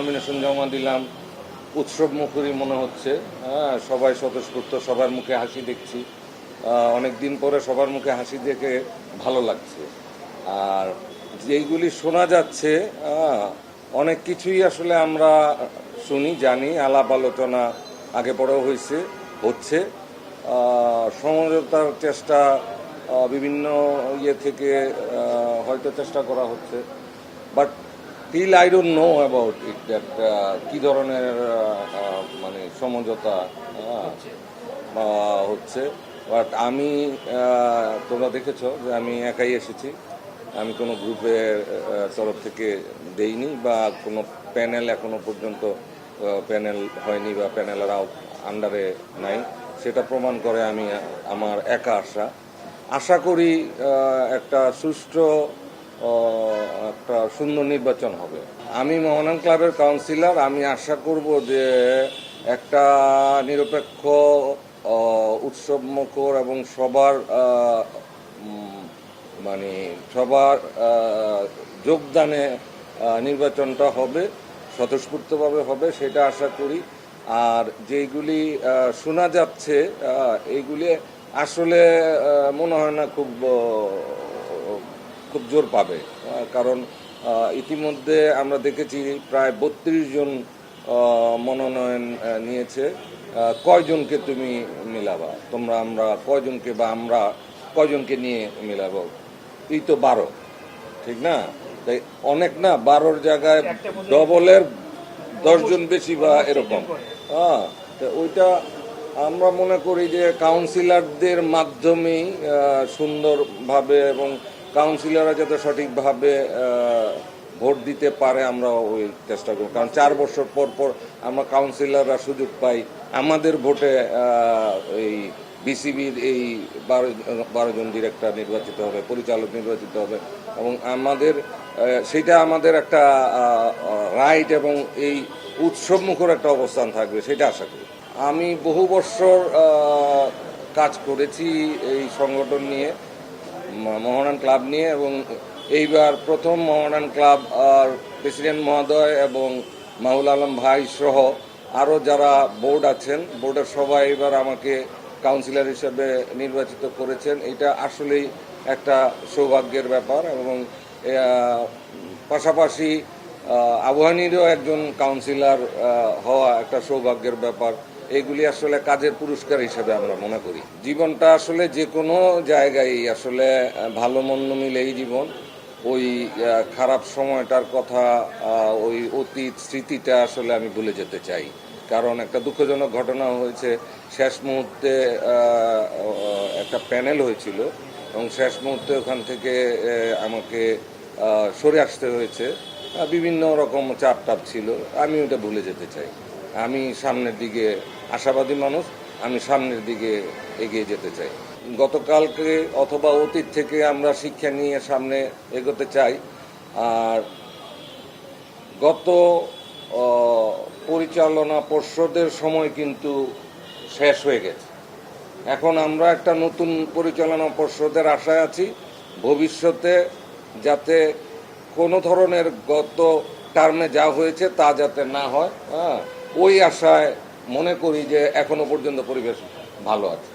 Nomination জমা দিলাম, উৎসব মুখরই মনে হচ্ছে। হ্যাঁ, সবাই স্বতঃস্ফূর্ত, সবার মুখে হাসি দেখছি। অনেক দিন পরে সবার মুখে হাসি দেখে ভালো লাগছে। আর যেইগুলি শোনা যাচ্ছে, অনেক কিছুই আসলে আমরা শুনি, জানি, আলাপ আলোচনা আগে পরেও হচ্ছে। সমঝোতার চেষ্টা বিভিন্ন ইয়ে থেকে হয়তো চেষ্টা করা হচ্ছে, but till I don't know about it that কী ধরনের মানে সমঝোতা হচ্ছে। বাট আমি তোমরা দেখেছো যে আমি একাই এসেছি, আমি কোনো গ্রুপের তরফ থেকে দেইনি বা কোনো প্যানেল এখনো পর্যন্ত প্যানেল হয়নি বা প্যানেলের আন্ডারে নাই। সেটা প্রমাণ করে আমি আমার একা আশা করি একটা সুষ্ঠু একটা সুন্দর নির্বাচন হবে। আমি মোহনান ক্লাবের কাউন্সিলর, আমি আশা করব যে একটা নিরপেক্ষ, উৎসবমুখর এবং সবার যোগদানে নির্বাচনটা হবে, স্বতঃস্ফূর্তভাবে হবে, সেটা আশা করি। আর যেইগুলি শোনা যাচ্ছে এইগুলি আসলে মনে হয় না খুব জোর পাবে, কারণ ইতিমধ্যে আমরা দেখেছি প্রায় 32 জন মনোনয়ন নিয়েছে। কয়জনকে তুমি মিলাবা, আমরা কয়জনকে বা আমরা কয়জনকে নিয়ে মিলাবো? এই তো 12, ঠিক না? তাই অনেক না, 12-র জায়গায় ডবলের 10 জন বেশি বা এরকম। হ্যাঁ, ওইটা আমরা মনে করি যে কাউন্সিলরদের মাধ্যমেই সুন্দরভাবে এবং কাউন্সিলররা যাতে সঠিকভাবে ভোট দিতে পারে আমরা ওই চেষ্টা করি। কারণ 4 বছর পর পর আমরা কাউন্সিলররা সুযোগ পাই, আমাদের ভোটে এই বিসিবির এই 12 জন ডিরেক্টর নির্বাচিত হবে, পরিচালক নির্বাচিত হবে, এবং সেটা আমাদের একটা রাইট এবং এই উৎসবমুখর একটা অবস্থান থাকবে, সেটা আশা করি। আমি বহু বছর কাজ করেছি এই সংগঠন নিয়ে, মোহনান ক্লাব নিয়ে, এবং এইবার প্রথম মোহনান ক্লাব আর প্রেসিডেন্ট মহোদয় এবং মাহুল আলম ভাই সহ আরও যারা বোর্ড আছেন, বোর্ডের সবাই এবার আমাকে কাউন্সিলর হিসেবে নির্বাচিত করেছেন। এটা আসলেই একটা সৌভাগ্যের ব্যাপার, এবং পাশাপাশি আবহানীরও একজন কাউন্সিলর হওয়া একটা সৌভাগ্যের ব্যাপার। এগুলি আসলে কাজের পুরস্কার হিসেবে আমরা মনে করি। জীবনটা আসলে যে কোনো জায়গায় আসলে ভালো মন্দ মিলেই জীবন। ওই খারাপ সময়টার কথা, ওই অতীত স্মৃতিটা আসলে আমি ভুলে যেতে চাই, কারণ একটা দুঃখজনক ঘটনা হয়েছে। শেষ মুহূর্তে একটা প্যানেল হয়েছিল এবং শেষ মুহূর্তে ওখান থেকে আমাকে সরে আসতে হয়েছে। বিভিন্ন রকম চাপ ছিল, আমি ওটা ভুলে যেতে চাই। আমি সামনের দিকে আশাবাদী মানুষ, আমি সামনের দিকে এগিয়ে যেতে চাই। গতকালকে অথবা অতীত থেকে আমরা শিক্ষা নিয়ে সামনে এগোতে চাই। আর গত পরিচালনা পর্ষদের সময় কিন্তু শেষ হয়ে গেছে। এখন আমরা একটা নতুন পরিচালনা পর্ষদের আশায় আছি, ভবিষ্যতে যাতে কোনো ধরনের গত টার্মে যা হয়েছে তা যাতে না হয়, ওই আশায় মনে করি যে এখনো পর্যন্ত পরিবেশ ভালো আছে।